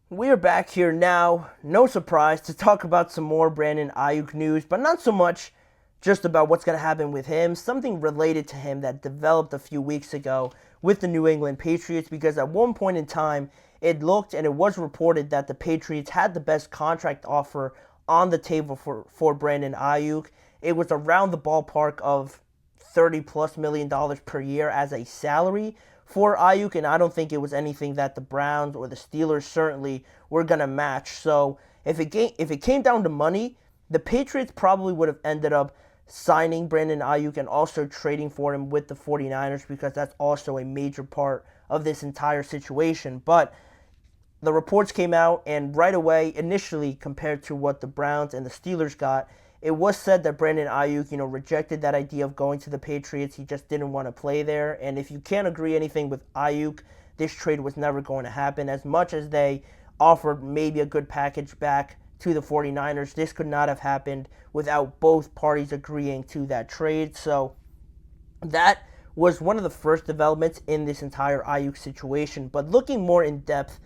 We are back here now, no surprise, to talk about some more Brandon Aiyuk news, but not so much just about what's going to happen with him, something related to him that developed a few weeks ago with the New England Patriots, because at one point in time, it looked and it was reported that the Patriots had the best contract offer on the table for Brandon Aiyuk. It was around the ballpark of 30 plus $1 million per year as a salary for Aiyuk, and I don't think it was anything that the Browns or the Steelers certainly were gonna match. So if it came down to money, the Patriots probably would have ended up signing Brandon Aiyuk and also trading for him with the 49ers, because that's also a major part of this entire situation. But the reports came out, and right away, initially, compared to what the Browns and the Steelers got, it was said that Brandon Aiyuk, rejected that idea of going to the Patriots. He just didn't want to play there. And if you can't agree anything with Aiyuk, this trade was never going to happen. As much as they offered maybe a good package back to the 49ers, this could not have happened without both parties agreeing to that trade. So that was one of the first developments in this entire Aiyuk situation. But looking more in depth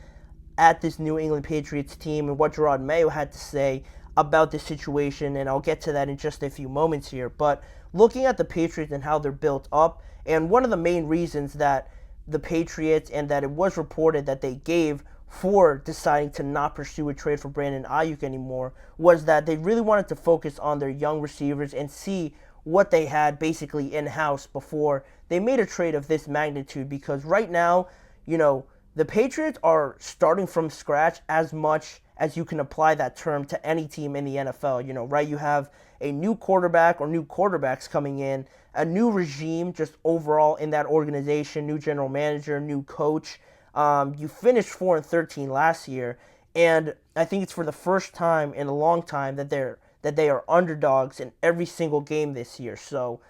at this New England Patriots team and what Jerod Mayo had to say about this situation, and I'll get to that in just a few moments here. But looking at the Patriots and how they're built up, and one of the main reasons that the Patriots and that it was reported that they gave for deciding to not pursue a trade for Brandon Aiyuk anymore was that they really wanted to focus on their young receivers and see what they had basically in-house before they made a trade of this magnitude. Because right now, the Patriots are starting from scratch as much as you can apply that term to any team in the NFL. Right? You have a new quarterback or new quarterbacks coming in, a new regime just overall in that organization, new general manager, new coach. You finished 4-13 last year, and I think it's for the first time in a long time that they are underdogs in every single game this year. So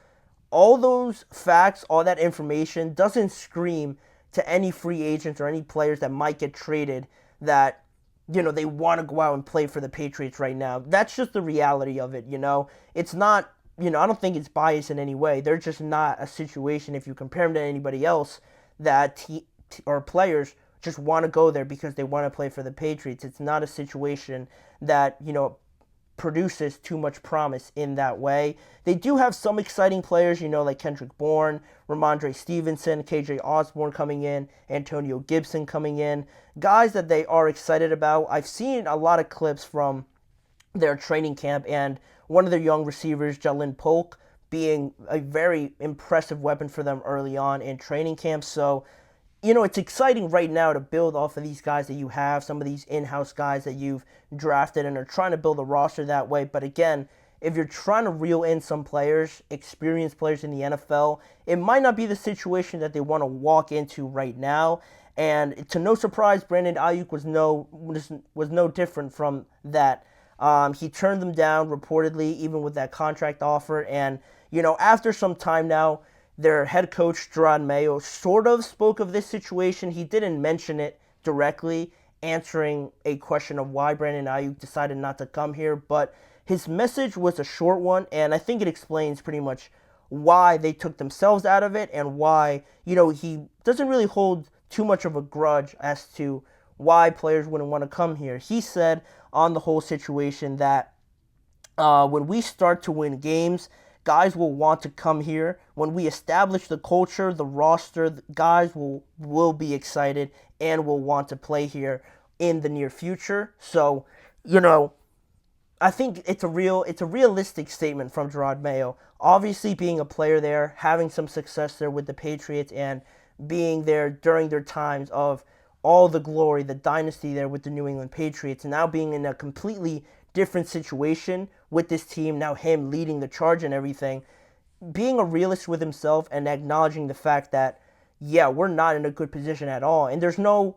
all those facts, all that information doesn't scream to any free agents or any players that might get traded that they want to go out and play for the Patriots right now. That's just the reality of it. It's not. I don't think it's biased in any way. They're just not a situation, if you compare them to anybody else, that or players just want to go there because they want to play for the Patriots. It's not a situation that produces too much promise in that way. They do have some exciting players, like Kendrick Bourne, Ramondre Stevenson, KJ Osborne coming in, Antonio Gibson coming in, guys that they are excited about. I've seen a lot of clips from their training camp, and one of their young receivers, Jalen Polk, being a very impressive weapon for them early on in training camp. So it's exciting right now to build off of these guys that you have, some of these in-house guys that you've drafted and are trying to build a roster that way. But again, if you're trying to reel in some players, experienced players in the NFL, it might not be the situation that they want to walk into right now. And to no surprise, Brandon Aiyuk was no different from that. He turned them down reportedly, even with that contract offer. And after some time now, their head coach, Jerod Mayo, sort of spoke of this situation. He didn't mention it directly, answering a question of why Brandon Aiyuk decided not to come here, but his message was a short one, and I think it explains pretty much why they took themselves out of it and why, he doesn't really hold too much of a grudge as to why players wouldn't want to come here. He said on the whole situation that when we start to win games, guys will want to come here. When we establish the culture, the roster, guys will be excited and will want to play here in the near future. So, I think it's a realistic statement from Jerod Mayo. Obviously, being a player there, having some success there with the Patriots, and being there during their times of all the glory, the dynasty there with the New England Patriots, and now being in a completely different situation with this team, now him leading the charge and everything, being a realist with himself and acknowledging the fact that, yeah, we're not in a good position at all. And there's no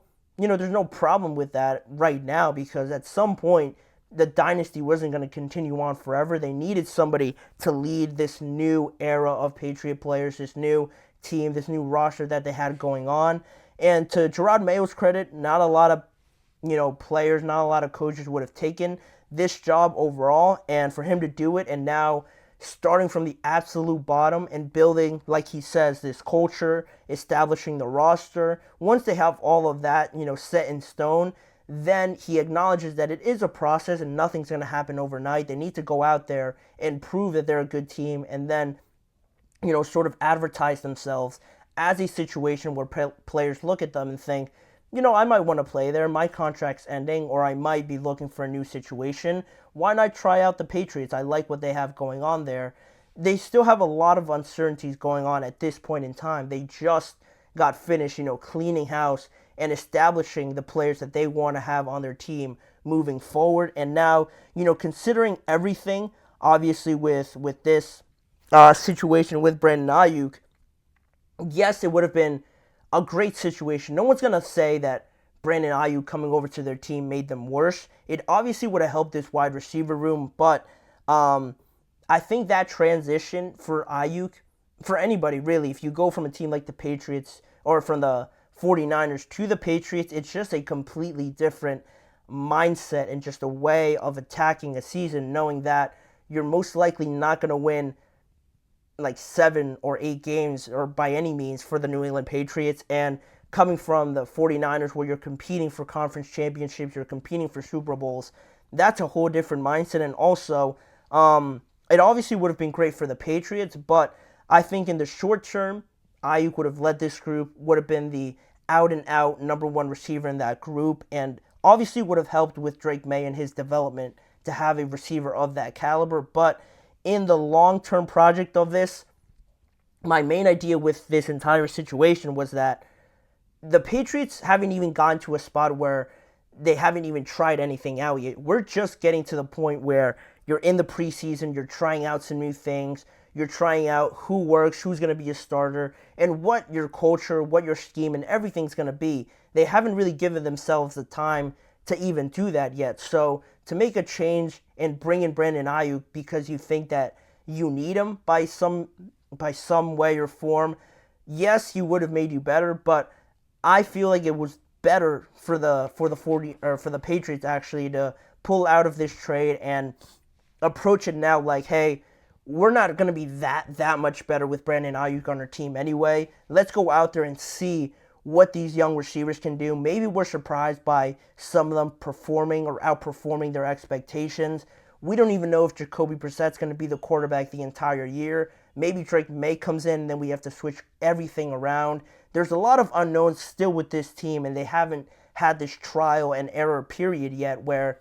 problem with that right now, because at some point the dynasty wasn't going to continue on forever. They needed somebody to lead this new era of Patriot players, this new team, this new roster that they had going on. And to Jerod Mayo's credit, not a lot of players, not a lot of coaches would have taken this job overall, and for him to do it, and now starting from the absolute bottom and building, like he says, this culture, establishing the roster. Once they have all of that, set in stone, then he acknowledges that it is a process and nothing's going to happen overnight. They need to go out there and prove that they're a good team, and then, sort of advertise themselves as a situation where players look at them and think, I might want to play there. My contract's ending, or I might be looking for a new situation. Why not try out the Patriots? I like what they have going on there. They still have a lot of uncertainties going on at this point in time. They just got finished, cleaning house and establishing the players that they want to have on their team moving forward. And now, considering everything, obviously with this situation with Brandon Aiyuk, yes, it would have been a great situation. No one's going to say that Brandon Aiyuk coming over to their team made them worse. It obviously would have helped this wide receiver room, but I think that transition for Aiyuk, for anybody really, if you go from a team like the Patriots or from the 49ers to the Patriots, it's just a completely different mindset and just a way of attacking a season, knowing that you're most likely not going to win like 7 or 8 games or by any means for the New England Patriots, and coming from the 49ers where you're competing for conference championships, you're competing for Super Bowls, that's a whole different mindset. And also, it obviously would have been great for the Patriots, but I think in the short term, Aiyuk would have led this group, would have been the out-and-out number one receiver in that group, and obviously would have helped with Drake May and his development to have a receiver of that caliber. But in the long-term project of this, my main idea with this entire situation was that the Patriots haven't even gotten to a spot where they haven't even tried anything out yet. We're just getting to the point where you're in the preseason, you're trying out some new things, you're trying out who works, who's going to be a starter, and what your culture, what your scheme, and everything's going to be. They haven't really given themselves the time to even do that yet. So to make a change and bring in Brandon Aiyuk because you think that you need him by some way or form, yes, he would have made you better, but I feel like it was better for the Patriots actually to pull out of this trade and approach it now like, hey, we're not going to be that much better with Brandon Aiyuk on our team anyway. Let's go out there and see what these young receivers can do. Maybe we're surprised by some of them performing or outperforming their expectations. We don't even know if Jacoby Brissett's going to be the quarterback the entire year. Maybe Drake May comes in and then we have to switch everything around. There's a lot of unknowns still with this team, and they haven't had this trial and error period yet where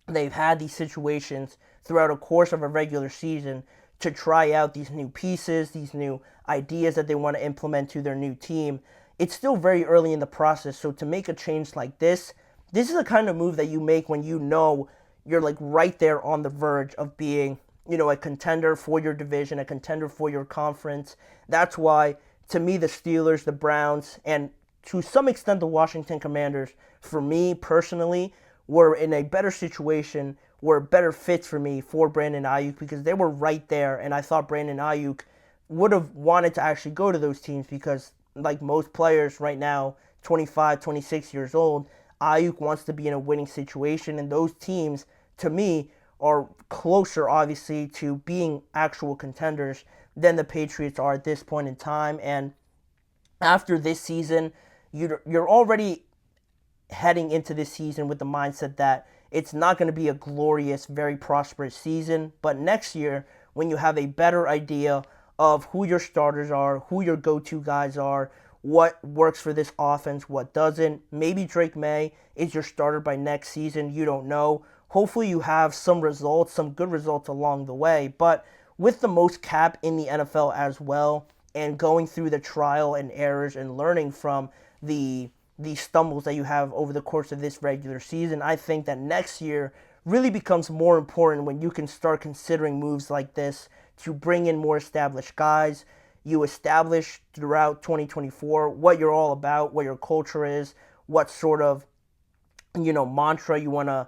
they've had these situations throughout a course of a regular season to try out these new pieces, these new ideas that they want to implement to their new team. It's still very early in the process, so to make a change like this is the kind of move that you make when you know you're like right there on the verge of being, a contender for your division, a contender for your conference. That's why, to me, the Steelers, the Browns, and to some extent the Washington Commanders, for me personally, were in a better situation, were better fits for me for Brandon Aiyuk because they were right there, and I thought Brandon Aiyuk would have wanted to actually go to those teams because, like most players right now, 25, 26 years old, Aiyuk wants to be in a winning situation, and those teams, to me, are closer, obviously, to being actual contenders than the Patriots are at this point in time. And after this season, you're already heading into this season with the mindset that it's not going to be a glorious, very prosperous season. But next year, when you have a better idea of who your starters are, who your go-to guys are, what works for this offense, what doesn't, maybe Drake May is your starter by next season. You don't know. Hopefully you have some results, some good results along the way. But with the most cap in the NFL as well, and going through the trial and errors and learning from the stumbles that you have over the course of this regular season, I think that next year really becomes more important when you can start considering moves like this to bring in more established guys. You establish throughout 2024 what you're all about, what your culture is, what sort of, mantra you want to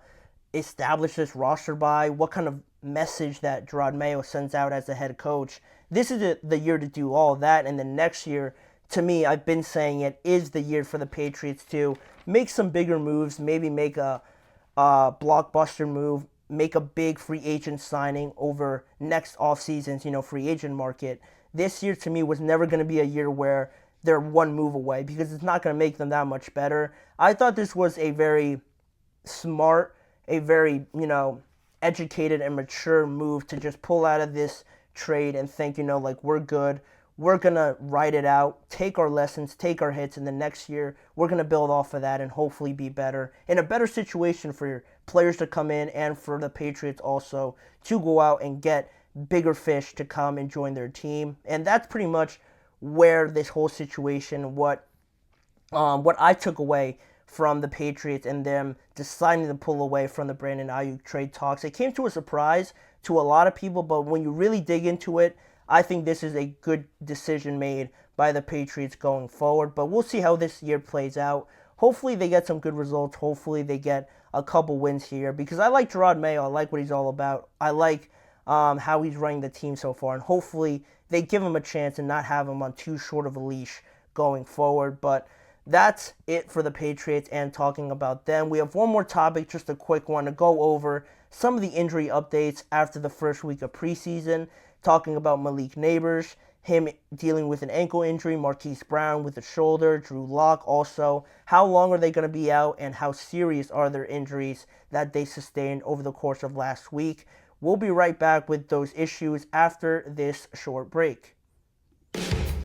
establish this roster by, what kind of message that Jerod Mayo sends out as the head coach. This is the year to do all that, and then next year, to me, I've been saying it, is the year for the Patriots to make some bigger moves, maybe make a blockbuster move, make a big free agent signing over next offseason's, free agent market. This year, to me, was never going to be a year where they're one move away because it's not going to make them that much better. I thought this was a very smart, a very, educated and mature move to just pull out of this trade and think, like we're good. We're going to ride it out, take our lessons, take our hits, and the next year we're going to build off of that and hopefully be better. In a better situation for your players to come in and for the Patriots also to go out and get bigger fish to come and join their team. And that's pretty much where this whole situation, what I took away from the Patriots and them deciding to pull away from the Brandon Aiyuk trade talks. It came to a surprise to a lot of people, but when you really dig into it, I think this is a good decision made by the Patriots going forward. But we'll see how this year plays out. Hopefully they get some good results. Hopefully they get a couple wins here because I like Jerod Mayo. I like what he's all about. I like how he's running the team so far, and hopefully they give him a chance and not have him on too short of a leash going forward. But that's it for the Patriots and talking about them. We have one more topic, just a quick one, to go over some of the injury updates after the first week of preseason, talking about Malik Neighbors, him dealing with an ankle injury, Marquise Brown with a shoulder, Drew Lock also. How long are they going to be out, and how serious are their injuries that they sustained over the course of last week? We'll be right back with those issues after this short break.